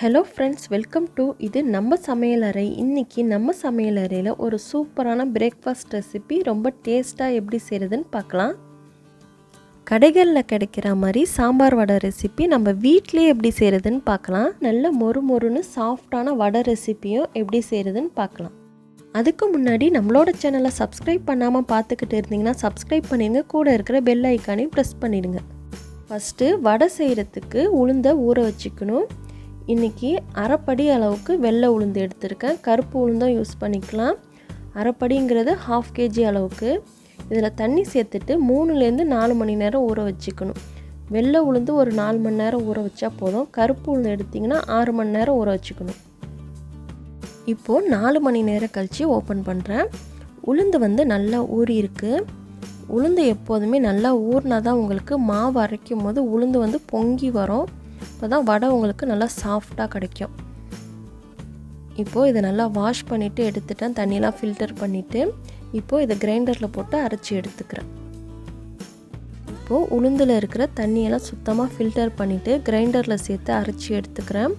Hello friends, welcome to இது நம்ம சமையலறை. இன்றைக்கி நம்ம சமையலறையில் ஒரு சூப்பரான பிரேக்ஃபாஸ்ட் ரெசிபி ரொம்ப டேஸ்ட்டாக எப்படி செய்கிறதுன்னு பார்க்கலாம். கடைகளில் கிடைக்கிற மாதிரி சாம்பார் வடை ரெசிபி நம்ம வீட்டிலே எப்படி செய்கிறதுன்னு பார்க்கலாம். நல்ல மொறுன்னு சாஃப்டான வடை ரெசிப்பியும் எப்படி செய்கிறதுன்னு பார்க்கலாம். அதுக்கு முன்னாடி நம்மளோட சேனலை சப்ஸ்கிரைப் பண்ணாமல் பார்த்துக்கிட்டு இருந்தீங்கன்னா சப்ஸ்கிரைப் பண்ணிடுங்க. கூட இருக்கிற பெல் ஐக்கானையும் ப்ரெஸ் பண்ணிடுங்க. ஃபஸ்ட்டு வடை செய்கிறதுக்கு உளுந்தை ஊற வச்சுக்கணும். இன்றைக்கி அரைப்படி அளவுக்கு வெள்ளை உளுந்து எடுத்திருக்கேன். கருப்பு உளுந்தும் யூஸ் பண்ணிக்கலாம். அரைப்படிங்கிறது 1/2 kg அளவுக்கு. இதில் தண்ணி சேர்த்துட்டு 3-4 மணி நேரம் ஊற வச்சுக்கணும். வெள்ளை உளுந்து ஒரு 4 மணி நேரம் ஊற வச்சா போதும். கருப்பு உளுந்து எடுத்திங்கன்னா 6 மணி நேரம் ஊற வச்சுக்கணும். இப்போது 4 மணி நேரம் கழித்து ஓப்பன் பண்ணுறேன். உளுந்து நல்லா ஊறி இருக்குது. உளுந்து எப்போதுமே நல்லா ஊறினா தான் உங்களுக்கு மாவு அரைக்கும் போது உளுந்து பொங்கி வரும். இப்போ தான் வடை உங்களுக்கு நல்லா சாஃப்டாக கிடைக்கும். இப்போது இதை நல்லா வாஷ் பண்ணிவிட்டு எடுத்துட்டேன். தண்ணியெலாம் ஃபில்டர் பண்ணிவிட்டு இப்போது இதை கிரைண்டரில் போட்டு அரைச்சி எடுத்துக்கிறேன். இப்போது உளுந்தில் இருக்கிற தண்ணியெல்லாம் சுத்தமாக ஃபில்டர் பண்ணிவிட்டு கிரைண்டரில் சேர்த்து அரைச்சி எடுத்துக்கிறேன்.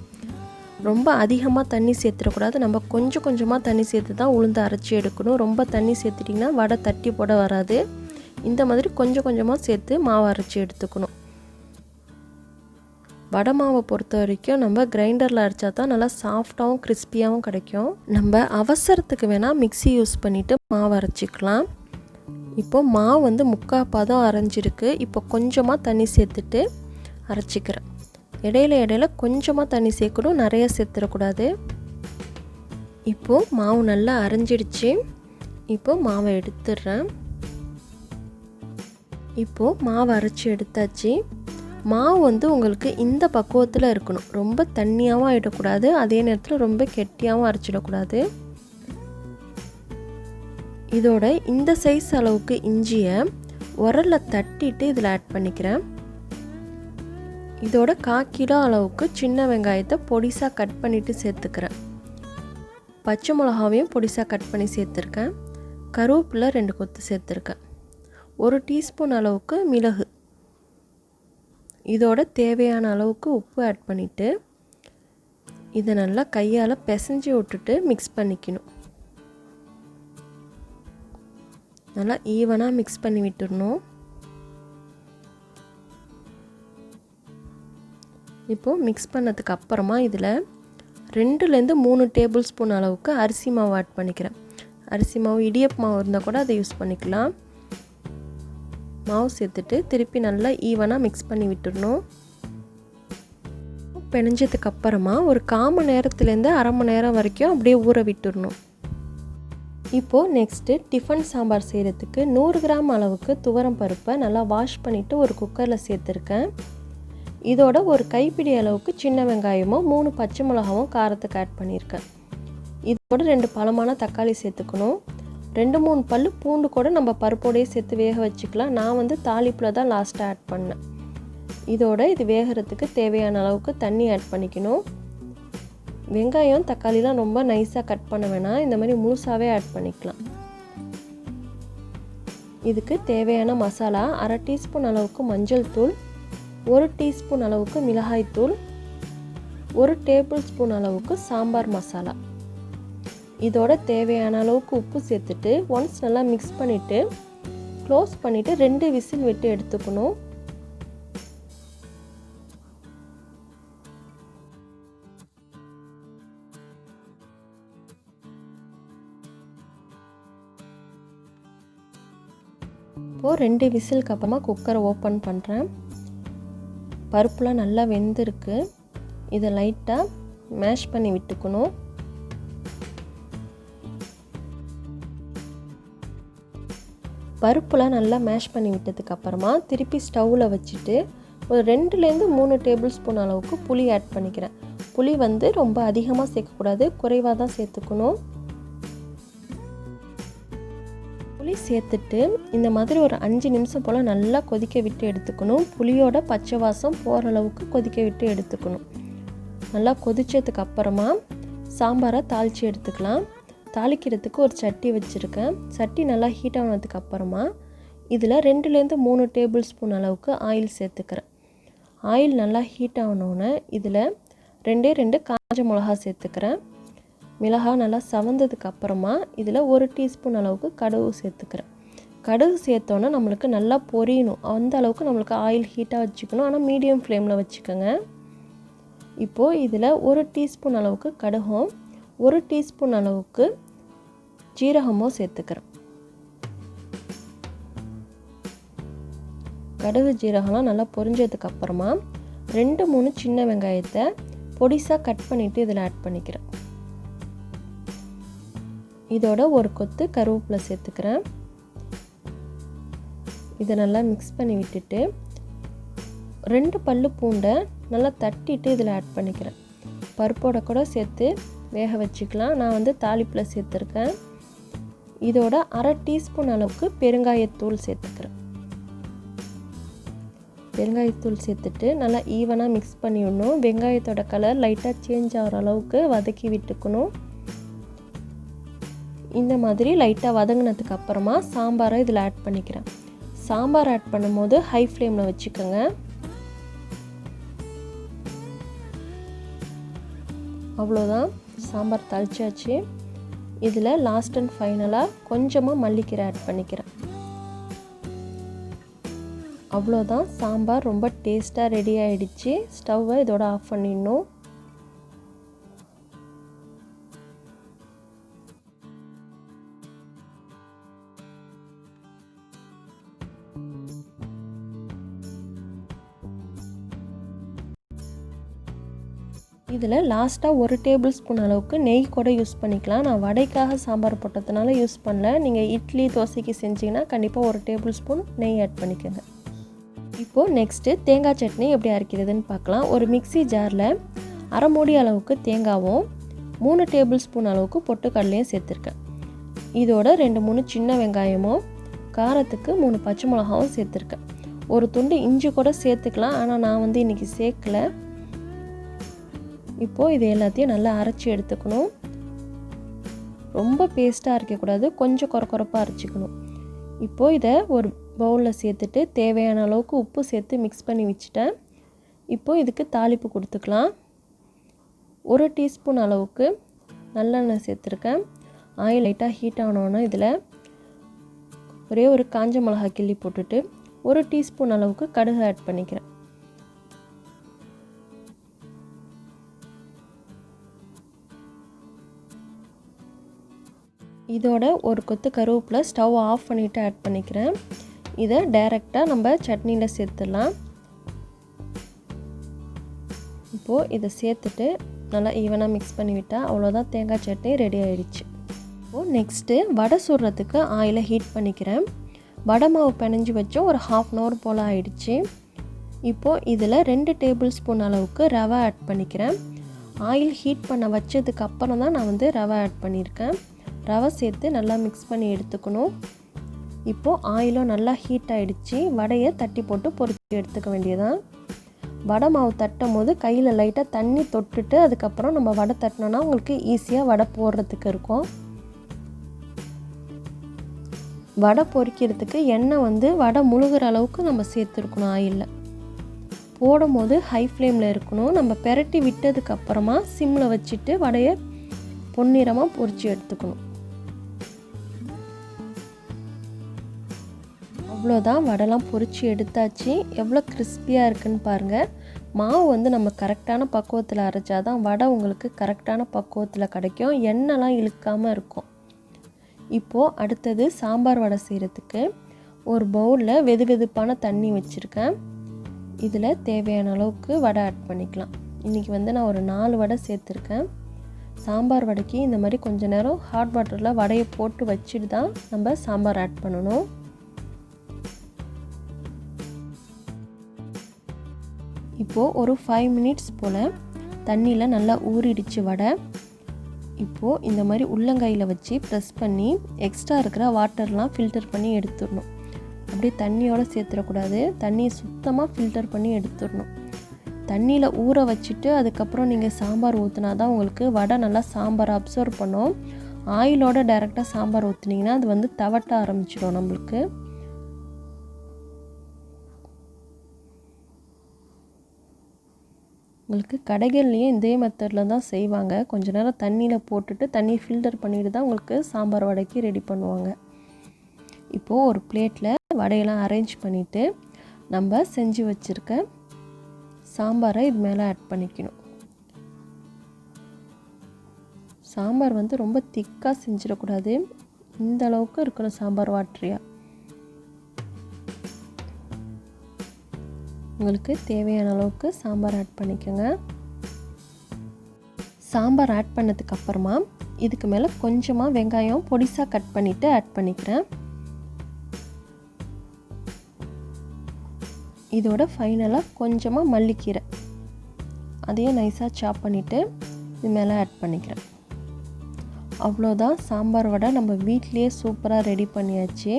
ரொம்ப அதிகமாக தண்ணி சேர்த்துடக்கூடாது. நம்ம கொஞ்சம் கொஞ்சமாக தண்ணி சேர்த்து தான் உளுந்து அரைச்சி எடுக்கணும். ரொம்ப தண்ணி சேர்த்துட்டிங்கன்னா வடை தட்டி போட வராது. இந்த மாதிரி கொஞ்சம் கொஞ்சமாக சேர்த்து மாவு அரைச்சி எடுத்துக்கணும். வடை மாவை பொறுத்த வரைக்கும் நம்ம கிரைண்டரில் அரைச்சா தான் நல்லா சாஃப்டாகவும் கிறிஸ்பியாகவும் கிடைக்கும். நம்ம அவசரத்துக்கு வேணால் மிக்ஸி யூஸ் பண்ணிவிட்டு மாவு அரைச்சிக்கலாம். இப்போது மாவு 3/4 பதம் அரைஞ்சிருக்கு. இப்போ கொஞ்சமாக தண்ணி சேர்த்துட்டு அரைச்சிக்கிறேன். இடையில கொஞ்சமாக தண்ணி சேர்க்கணும், நிறைய சேர்த்துடக்கூடாது. இப்போது மாவு நல்லா அரைஞ்சிடுச்சு. இப்போது மாவை எடுத்துடுறேன். இப்போது மாவு அரைச்சி எடுத்தாச்சு. மாவு உங்களுக்கு இந்த பக்குவத்தில் இருக்கணும். ரொம்ப தண்ணியாகவும் ஆகிடக்கூடாது, அதே நேரத்தில் ரொம்ப கெட்டியாகவும் அரைச்சிடக்கூடாது. இதோட இந்த சைஸ் அளவுக்கு இஞ்சியை உரலில் தட்டிட்டு இதில் ஆட் பண்ணிக்கிறேன். இதோட 1/4 கிலோ அளவுக்கு சின்ன வெங்காயத்தை பொடிசாக கட் பண்ணிவிட்டு சேர்த்துக்கிறேன். பச்சை மிளகாவையும் பொடிசாக கட் பண்ணி சேர்த்துருக்கேன். கருவேப்பிலை 2 கொத்து சேர்த்துருக்கேன். 1 டீஸ்பூன் அளவுக்கு மிளகு. இதோட தேவையான அளவுக்கு உப்பு ஆட் பண்ணிவிட்டு இதை நல்லா கையால் பிசைஞ்சு விட்டுட்டு மிக்ஸ் பண்ணிக்கணும். நல்லா ஈவனாக மிக்ஸ் பண்ணி விட்டுடணும். இப்போது மிக்ஸ் பண்ணதுக்கு அப்புறமா இதில் 2-3 டேபிள் ஸ்பூன் அளவுக்கு அரிசி மாவு ஆட் பண்ணிக்கிறேன். அரிசி மாவு, இடியப்ப மாவு இருந்தால் கூட அதை யூஸ் பண்ணிக்கலாம். மாவு சேர்த்துட்டு திருப்பி நல்லா ஈவனாக மிக்ஸ் பண்ணி விட்டுடணும். பிணைஞ்சதுக்கு அப்புறமா ஒரு 1/4 மணி நேரத்துலேருந்து அரை மணி நேரம் வரைக்கும் அப்படியே ஊற விட்டுடணும். இப்போது நெக்ஸ்ட்டு டிஃபன் சாம்பார் செய்கிறதுக்கு 100 கிராம் அளவுக்கு துவரம் பருப்பை நல்லா வாஷ் பண்ணிவிட்டு ஒரு குக்கரில் சேர்த்துருக்கேன். இதோட ஒரு கைப்பிடி அளவுக்கு சின்ன வெங்காயமும் 3 பச்சை மிளகாவும் காரத்துக்கு ஆட் பண்ணியிருக்கேன். இதோட 2 பழமான தக்காளி சேர்த்துக்கணும். 2-3 பல் பூண்டு கூட நம்ம பருப்போடையே சேர்த்து வேக வச்சுக்கலாம். நான் தாளிப்பில் தான் லாஸ்ட்டாக ஆட் பண்ணேன். இதோட இது வேகிறதுக்கு தேவையான அளவுக்கு தண்ணி ஆட் பண்ணிக்கணும். வெங்காயம் தக்காளிலாம் ரொம்ப நைஸாக கட் பண்ண வேணாம், இந்த மாதிரி முழுசாகவே ஆட் பண்ணிக்கலாம். இதுக்கு தேவையான மசாலா 1/2 டீஸ்பூன் அளவுக்கு மஞ்சள் தூள், 1 டீஸ்பூன் அளவுக்கு மிளகாய் தூள், 1 டேபிள் ஸ்பூன் அளவுக்கு சாம்பார் மசாலா. இதோட தேவையான அளவுக்கு உப்பு சேர்த்துட்டு ஒன்ஸ் நல்லா மிக்ஸ் பண்ணிவிட்டு க்ளோஸ் பண்ணிவிட்டு 2 விசில் விட்டு எடுத்துக்கணும். இப்போது 2 விசிலுக்கு அப்புறமா குக்கரை ஓப்பன் பண்ணுறேன். பருப்புலாம் நல்லா வெந்திருக்கு. இதை லைட்டாக மேஷ் பண்ணி விட்டுக்கணும். பருப்புலாம் நல்லா மேஷ் பண்ணி விட்டதுக்கப்புறமா திருப்பி ஸ்டவ்வில் வச்சுட்டு ஒரு 2-3 டேபிள் ஸ்பூன் அளவுக்கு புளி ஆட் பண்ணிக்கிறேன். புளி ரொம்ப அதிகமாக சேர்க்கக்கூடாது, குறைவாக தான் சேர்த்துக்கணும். புளி சேர்த்துட்டு இந்த மாதிரி ஒரு 5 நிமிஷம் போல் நல்லா கொதிக்க விட்டு எடுத்துக்கணும். புளியோட பச்சை வாசம் போகிற அளவுக்கு கொதிக்க விட்டு எடுத்துக்கணும். நல்லா கொதிச்சதுக்கு அப்புறமா சாம்பாரை தாளித்து எடுத்துக்கலாம். தாளிக்கிறதுக்கு ஒரு சட்டி வச்சுருக்கேன். சட்டி நல்லா ஹீட் ஆனதுக்கு அப்புறமா இதில் 2-3 டேபிள் ஸ்பூன் அளவுக்கு ஆயில் சேர்த்துக்கிறேன். ஆயில் நல்லா ஹீட் ஆனோன்னே இதில் 2 காஞ்ச மிளகாய் சேர்த்துக்கிறேன். மிளகாய் நல்லா சவந்ததுக்கு அப்புறமா இதில் 1 டீஸ்பூன் அளவுக்கு கடுகு சேர்த்துக்கிறேன். கடுகு சேர்த்தோன்னா நம்மளுக்கு நல்லா பொரியணும். அந்த அளவுக்கு நம்மளுக்கு ஆயில் ஹீட்டாக வச்சுக்கணும். ஆனால் மீடியம் ஃப்ளேமில் வச்சுக்கோங்க. இப்போது இதில் 1 டீஸ்பூன் அளவுக்கு கடுகும் 1 டீஸ்பூன் அளவுக்கு ஜீரகமும் சேர்த்துக்கிறேன். கடுகு ஜீரகம்லாம் நல்லா பொரிஞ்சதுக்கு அப்புறமா 2-3 சின்ன வெங்காயத்தை பொடிசாக கட் பண்ணிவிட்டு இதில் ஆட் பண்ணிக்கிறேன். இதோட ஒரு கொத்து கருவேப்பிலை சேர்த்துக்கிறேன். இதை நல்லா மிக்ஸ் பண்ணி விட்டுட்டு 2 பல்லு பூண்டை நல்லா தட்டிட்டு இதில் ஆட் பண்ணிக்கிறேன். பருப்போட கூட சேர்த்து வேக வச்சுக்கலாம். நான் வந்து தாளிப்பில் சேர்த்துருக்கேன். இதோட 1/2 டீஸ்பூன் அளவுக்கு பெருங்காயத்தூள் சேர்த்துக்கிறேன். பெருங்காயத்தூள் சேர்த்துட்டு நல்லா ஈவனாக மிக்ஸ் பண்ணி விடணும். வெங்காயத்தோட கலர் லைட்டாக சேஞ்ச் ஆகிற அளவுக்கு வதக்கி விட்டுக்கணும். இந்த மாதிரி லைட்டாக வதங்கினதுக்கு அப்புறமா சாம்பாரை இதில் ஆட் பண்ணிக்கிறேன். சாம்பார் ஆட் பண்ணும்போது ஹை ஃப்ளேமில் வச்சுக்கோங்க. அவ்வளோதான், சாம்பார் தாளிச்சாச்சு. இதில் லாஸ்ட் அண்ட் ஃபைனலாக கொஞ்சமாக மல்லிக்கீரை ஆட் பண்ணிக்கிறேன். அவ்வளோதான், சாம்பார் ரொம்ப டேஸ்ட்டாக ரெடி ஆகிடுச்சு. ஸ்டவ்வை இதோட ஆஃப் பண்ணிடணும். இதில் லாஸ்ட்டாக 1 டேபிள் ஸ்பூன் அளவுக்கு நெய் கூட யூஸ் பண்ணிக்கலாம். நான் வடைக்காக சாம்பார் போட்டதுனால யூஸ் பண்ணல. நீங்கள் இட்லி தோசைக்கு செஞ்சிங்கன்னா கண்டிப்பாக 1 டேபிள் ஸ்பூன் நெய் ஆட் பண்ணிக்கோங்க. இப்போது நெக்ஸ்ட்டு தேங்காய் சட்னி எப்படி அரைக்கிறதுன்னு பார்க்கலாம். ஒரு மிக்ஸி ஜாரில் 1/2 மூடி அளவுக்கு தேங்காவும் 3 டேபிள் ஸ்பூன் அளவுக்கு பொட்டுக்கடலையும் சேர்த்துருக்கேன். இதோட 2-3 சின்ன வெங்காயமும் காரத்துக்கு 3 பச்சை மிளகாவும் சேர்த்துருக்கேன். ஒரு துண்டு இஞ்சி கூட சேர்த்துக்கலாம், ஆனால் நான் வந்து இன்றைக்கி சேர்க்கலை. இப்போது இது எல்லாத்தையும் நல்லா அரைச்சி எடுத்துக்கணும். ரொம்ப பேஸ்ட்டாக அரைக்கக்கூடாது, கொஞ்சம் கொரப்பாக அரைச்சிக்கணும். இப்போது இதை ஒரு பவுலில் சேர்த்துட்டு தேவையான அளவுக்கு உப்பு சேர்த்து மிக்ஸ் பண்ணி வச்சுட்டேன். இப்போது இதுக்கு தாளிப்பு கொடுத்துக்கலாம். 1 டீஸ்பூன் அளவுக்கு நல்லெண்ணெய் சேர்த்துருக்கேன். ஆயில் லைட்டாக ஹீட் ஆனோன்னா இதில் ஒரே ஒரு காஞ்ச மிளகாய் கிள்ளி போட்டுட்டு 1 டீஸ்பூன் அளவுக்கு கடுகு ஆட் பண்ணிக்கிறேன். இதோட ஒரு கொத்து கருவேப்பிலை ஸ்டவ் ஆஃப் பண்ணிவிட்டு ஆட் பண்ணிக்கிறேன். இதை டைரெக்டாக நம்ம சட்னியில் சேர்த்துடலாம். இப்போது இதை சேர்த்துட்டு நல்லா ஈவனாக மிக்ஸ் பண்ணிவிட்டால் அவ்வளோதான், தேங்காய் சட்னி ரெடி ஆகிடுச்சு. இப்போது நெக்ஸ்ட்டு வடை சுடுறதுக்கு ஆயிலை ஹீட் பண்ணிக்கிறேன். வடை மாவு பிணைஞ்சி வச்சோம், ஒரு 1/2 hour போல் ஆயிடுச்சு. இப்போது இதில் 2 டேபிள் ஸ்பூன் அளவுக்கு ரவை ஆட் பண்ணிக்கிறேன். ஆயில் ஹீட் பண்ண வச்சதுக்கு அப்புறம் தான் நான் வந்து ரவை ஆட் பண்ணியிருக்கேன். ரவை சேர்த்து நல்லா மிக்ஸ் பண்ணி எடுத்துக்கணும். இப்போது ஆயிலும் நல்லா ஹீட் ஆகிடுச்சு. வடையை தட்டி போட்டு பொரிச்சு எடுத்துக்க வேண்டியதான். வடை மாவு தட்டும் போது கையில் லைட்டாக தண்ணி தொட்டுட்டு அதுக்கப்புறம் நம்ம வடை தட்டினோன்னா உங்களுக்கு ஈஸியாக வடை போடுறதுக்கு இருக்கும். வடை பொரிக்கிறதுக்கு எண்ணெய் வந்து வடை முழுகிற அளவுக்கு நம்ம சேர்த்துருக்கணும். ஆயிலில் போடும்போது ஹை ஃப்ளேமில் இருக்கணும். நம்ம பெரட்டி விட்டதுக்கப்புறமா சிம்மில் வச்சுட்டு வடையை பொன்னிறமாக பொரித்து எடுத்துக்கணும். அவ்வளோதான், வடைலாம் பொரித்து எடுத்தாச்சு. எவ்வளோ கிறிஸ்பியாக இருக்குன்னு பாருங்கள். மாவு வந்து நம்ம கரெக்டான பக்குவத்தில் அரைச்சாதான் வடை உங்களுக்கு கரெக்டான பக்குவத்தில் கிடைக்கும், எண்ணெய்லாம் இழுக்காமல் இருக்கும். இப்போது அடுத்தது சாம்பார் வடை செய்கிறதுக்கு ஒரு பவுலில் வெதுவெதுப்பான தண்ணி வச்சுருக்கேன். இதில் தேவையான அளவுக்கு வடை ஆட் பண்ணிக்கலாம். இன்றைக்கி வந்து நான் ஒரு 4 வடை சேர்த்துருக்கேன். சாம்பார் வடைக்கு இந்த மாதிரி கொஞ்சம் நேரம் ஹாட் வாட்டரில் வடையை போட்டு வச்சுட்டு தான் நம்ம சாம்பார் ஆட் பண்ணணும். இப்போது ஒரு 5 minutes போல் தண்ணியில் நல்லா ஊறிடுச்சு வடை. இப்போது இந்த மாதிரி உள்ளங்கையில் வச்சு ப்ரெஸ் பண்ணி எக்ஸ்ட்ரா இருக்கிற வாட்டர்லாம் ஃபில்டர் பண்ணி எடுத்துடணும். அப்படியே தண்ணியோடு சேர்த்துடக்கூடாது, தண்ணியை சுத்தமாக ஃபில்டர் பண்ணி எடுத்துடணும். தண்ணியில் ஊற வச்சுட்டு அதுக்கப்புறம் நீங்கள் சாம்பார் ஊற்றினா தான் உங்களுக்கு வடை நல்லா சாம்பார் அப்சர்வ் பண்ணும். ஆயிலோட டைரெக்டாக சாம்பார் ஊற்றுனீங்கன்னா அது வந்து தவட்ட ஆரம்பிச்சிடும் நம்மளுக்கு. உங்களுக்கு கடைகள்லேயும் இதே மெத்தடில் தான் செய்வாங்க. கொஞ்ச நேரம் தண்ணியில் போட்டுட்டு தண்ணி ஃபில்டர் பண்ணிட்டு தான் உங்களுக்கு சாம்பார் வடைக்கு ரெடி பண்ணுவாங்க. இப்போது ஒரு பிளேட்டில் வடையெல்லாம் அரேஞ்ச் பண்ணிவிட்டு நம்ம செஞ்சு வச்சுருக்க சாம்பாரை இது மேலே ஆட் பண்ணிக்கணும். சாம்பார் வந்து ரொம்ப திக்காக செஞ்சிடக்கூடாது, இந்த அளவுக்கு இருக்கணும் சாம்பார் வாட்டரியா. உங்களுக்கு தேவையான அளவுக்கு சாம்பார் ஆட் பண்ணிக்கோங்க. சாம்பார் ஆட் பண்ணதுக்கப்புறமா இதுக்கு மேலே கொஞ்சமாக வெங்காயம் பொடிசாக கட் பண்ணிவிட்டு ஆட் பண்ணிக்கிறேன். இதோட ஃபைனலாக கொஞ்சமாக மல்லிக்கீரை அதையும் நைஸாக சாப் பண்ணிவிட்டு இது மேலே ஆட் பண்ணிக்கிறேன். அவ்வளோதான், சாம்பார் வடை நம்ம வீட்டிலேயே சூப்பராக ரெடி பண்ணியாச்சு.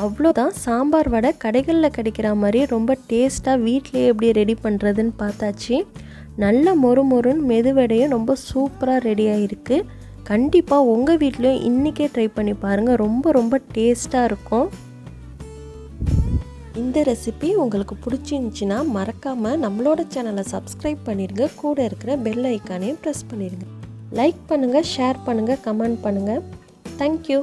அவ்வளோதான், சாம்பார் வடை கடைகளில் கிடைக்கிற மாதிரி ரொம்ப டேஸ்ட்டாக வீட்டிலேயே எப்படி ரெடி பண்ணுறதுன்னு பார்த்தாச்சு. நல்ல மொறு மொறுன்னு மெதுவடையும் ரொம்ப சூப்பராக ரெடி ஆகிருக்கு. கண்டிப்பாக உங்கள் வீட்லேயும் இன்றைக்கே ட்ரை பண்ணி பாருங்கள், ரொம்ப ரொம்ப டேஸ்ட்டாக இருக்கும். இந்த ரெசிபி உங்களுக்கு பிடிச்சிருந்துச்சின்னா மறக்காமல் நம்மளோட சேனலை சப்ஸ்கிரைப் பண்ணிடுங்க. கூட இருக்கிற பெல் ஐக்கானையும் ப்ரெஸ் பண்ணிடுங்க. லைக் பண்ணுங்கள், ஷேர் பண்ணுங்கள், கமெண்ட் பண்ணுங்கள். தேங்க்யூ.